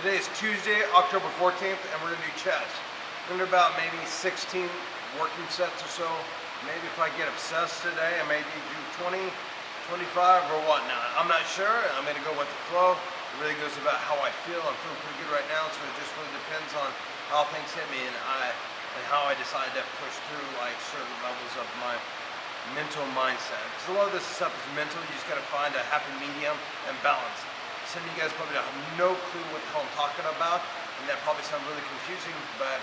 Today is Tuesday, October 14th, and we're gonna do chest. We're gonna do about maybe 16 working sets or so. Maybe if I get obsessed today, I may do 20, 25 or whatnot. I'm not sure. I'm gonna go with the flow. It really goes about how I feel. I'm feeling pretty good right now, so it just really depends on how things hit me and how I decide to push through like certain levels of my mental mindset. Because a lot of this stuff is mental. You just gotta find a happy medium and balance. Some of you guys probably have no clue what the hell I'm talking about, and that probably sounds really confusing, but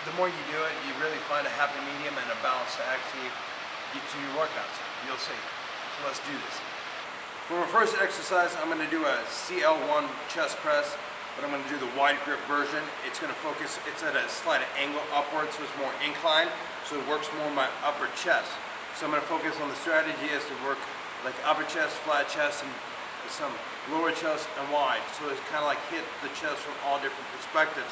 the more you do it, you really find a happy medium and a balance to actually get to your workouts. You'll see. So let's do this. For my first exercise, I'm going to do a CL1 chest press, but I'm going to do the wide grip version. It's going to focus, it's at a slight angle upwards, so it's more inclined, so it works more on my upper chest. So I'm going to focus on the strategy as to work like upper chest, flat chest, and some lower chest and wide. So it's kind of like hit the chest from all different perspectives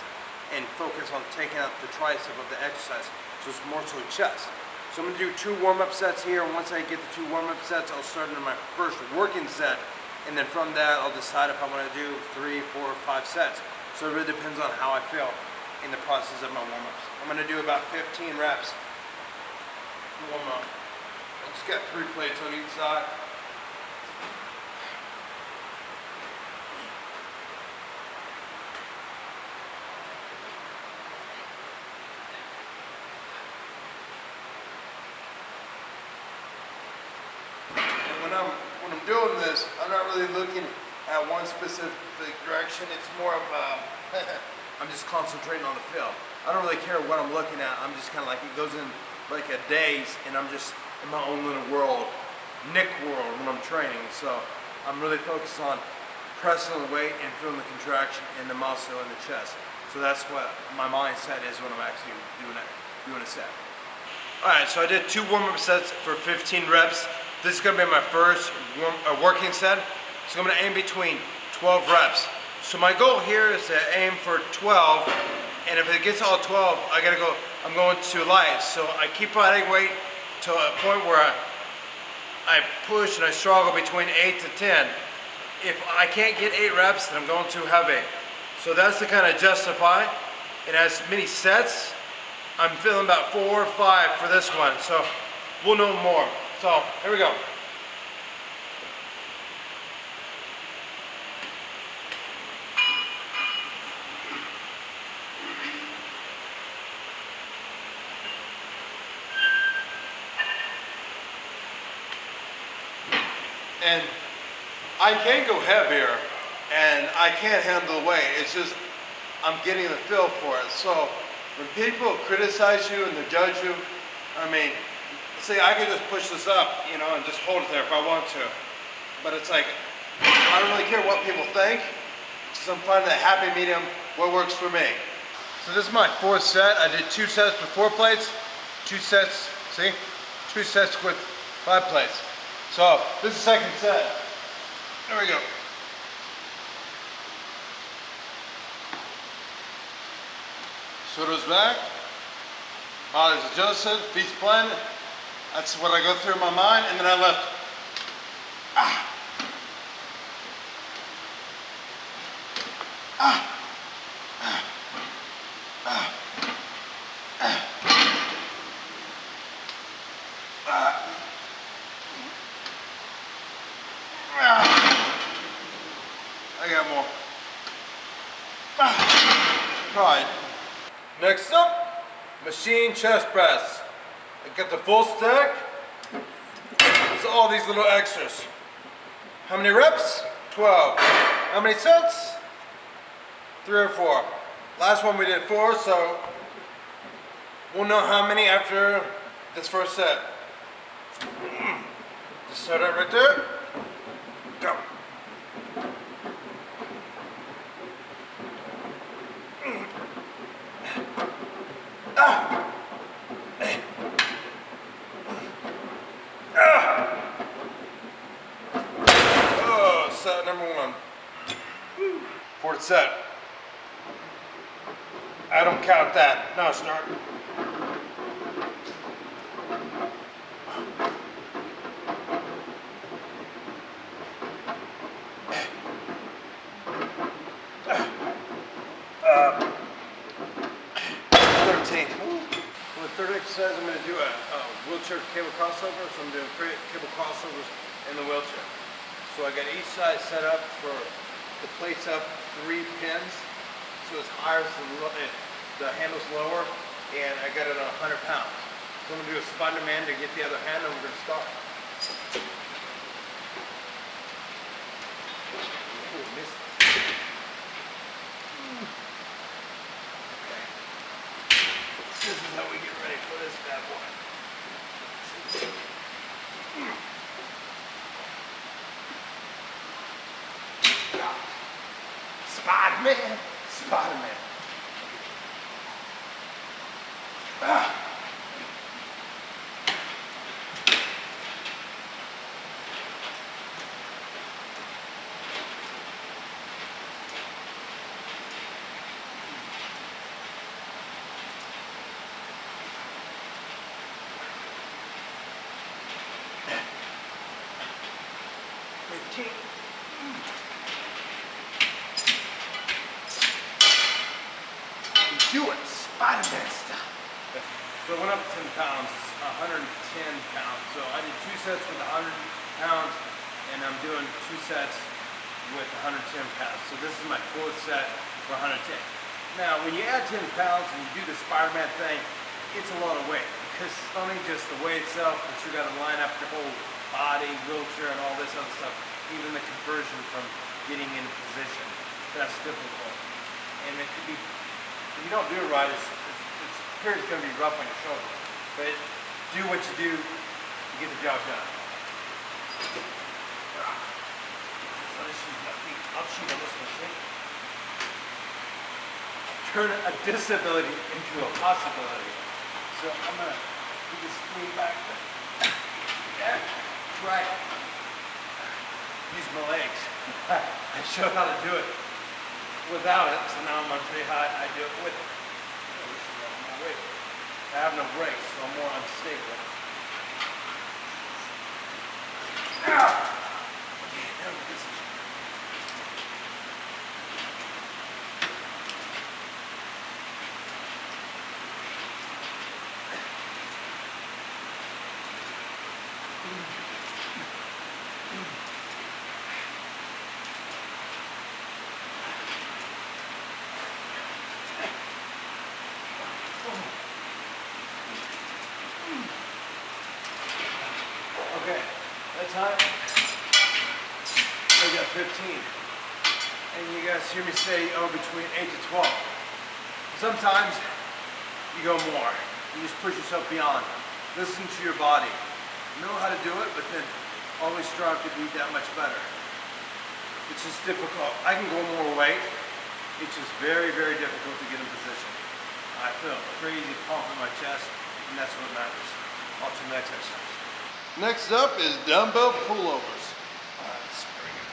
and focus on taking out the tricep of the exercise. So it's more so chest. So I'm going to do 2 warm-up sets here, and once I get the 2 warm-up sets, I'll start into my first working set, and then from that I'll decide if I want to do 3, 4, or 5 sets. So it really depends on how I feel in the process of my warm-ups. I'm going to do about 15 reps warm up. I just got 3 plates on each side. When I'm doing this, I'm not really looking at one specific direction. It's more of I'm just concentrating on the feel. I don't really care what I'm looking at. I'm just kind of like, it goes in like a daze, and I'm just in my own little world, Nick world, when I'm training. So I'm really focused on pressing the weight and feeling the contraction in the muscle in the chest. So that's what my mindset is when I'm actually doing a set. All right, so I did 2 warm-up sets for 15 reps. This is going to be my first working set, so I'm going to aim between 12 reps. So my goal here is to aim for 12, and if it gets all 12, I'm going too light. So I keep adding weight to a point where I push and I struggle between 8 to 10. If I can't get 8 reps, then I'm going too heavy. So that's to kind of justify. And as many sets, I'm feeling about 4 or 5 for this one, so we'll know more. So, here we go. And I can go heavier, and I can't handle the weight. It's just, I'm getting the feel for it. So, when people criticize you and they judge you, I mean, see, I can just push this up, you know, and just hold it there if I want to. But it's like, I don't really care what people think. So I'm finding that happy medium, what works for me. So this is my 4th set. I did 2 sets with 4 plates, 2 sets, see? 2 sets with 5 plates. So this is the 2nd set. There we go. Shoulders back, body's adjusted, feet planted. That's what I go through in my mind, and then I lift. Ah. Ah. Ah. Ah. Ah. Ah. I got more. Ah. Pride. Next up, machine chest press. I got the full stack. There's all these little extras. How many reps? 12. How many sets? 3 or 4. Last one we did 4, so we'll know how many after this first set. Just start it right there. Go. Ah. Set number 1. 4th set. I don't count that. Now start. says I'm going to do a wheelchair cable crossover, so I'm doing cable crossovers in the wheelchair. So I got each side set up to place up 3 pins, so it's higher, so the handle's lower, and I got it on 100 pounds. So I'm going to do a Spider-Man to get the other hand, and we're going to start. Ooh, missed. Okay. This is how we get ready for this bad boy. Spider-Man! Spider-Man! Ah. Do it, Spider-Man style. So I went up 10 pounds, 110 pounds. So I did 2 sets with 100 pounds, and I'm doing 2 sets with 110 pounds. So this is my 4th set for 110. Now, when you add 10 pounds and you do the Spider-Man thing, it's a lot of weight, because it's not only just the weight itself, but you got to line up your whole body, wheelchair, and all this other stuff. Even the conversion from getting into position, that's difficult. And it could be, if you don't do it right, it's period's going to be rough on your shoulder. But do what you do to get the job done. Let me shoot my feet. I'll shoot on this one, see? Turn a disability into a possibility. So I'm going to do this lean back. Yeah, right. Use my legs. I showed how to do it without it, so now I'm going to show you how I do it with it. I have no brakes, so I'm more unstable. Okay, now this is. Okay, that time I got 15. And you guys hear me say, oh, between 8 to 12. Sometimes you go more. You just push yourself beyond. Listen to your body. Know how to do it, but then always strive to be that much better. It's just difficult. I can go more weight. It's just very, very difficult to get in position. I feel a crazy pump in my chest, and that's what matters. Off to the next exercise. Next up is dumbbell pullovers. All right, let's bring it.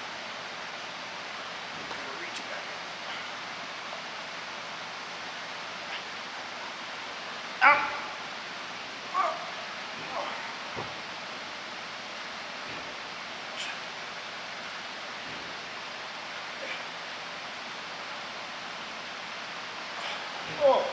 Reach back. Out. Oh.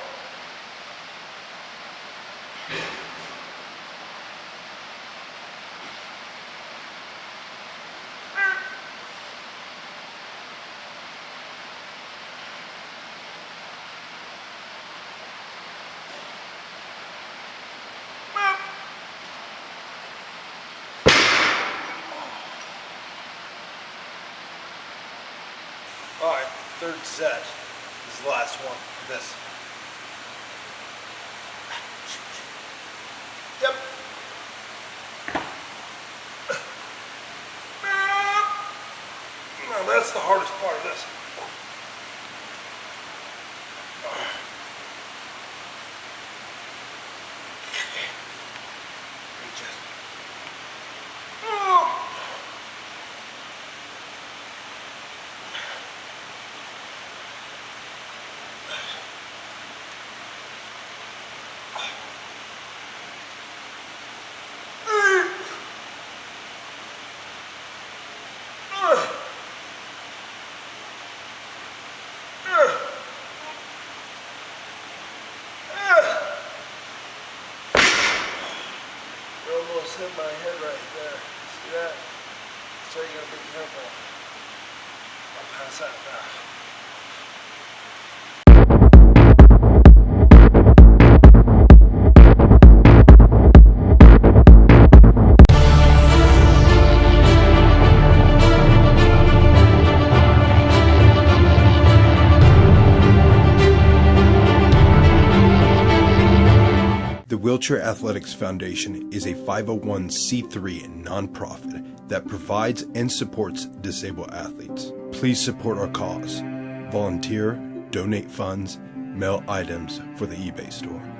All right, 3rd set. This is the last one. This. Yep. Now that's the hardest part of this. Reach it. hit my head right there. See that? So you gotta be careful. I'll pass out now. The Wheelchair Athletics Foundation is a 501c3 nonprofit that provides and supports disabled athletes. Please support our cause. Volunteer, donate funds, mail items for the eBay store.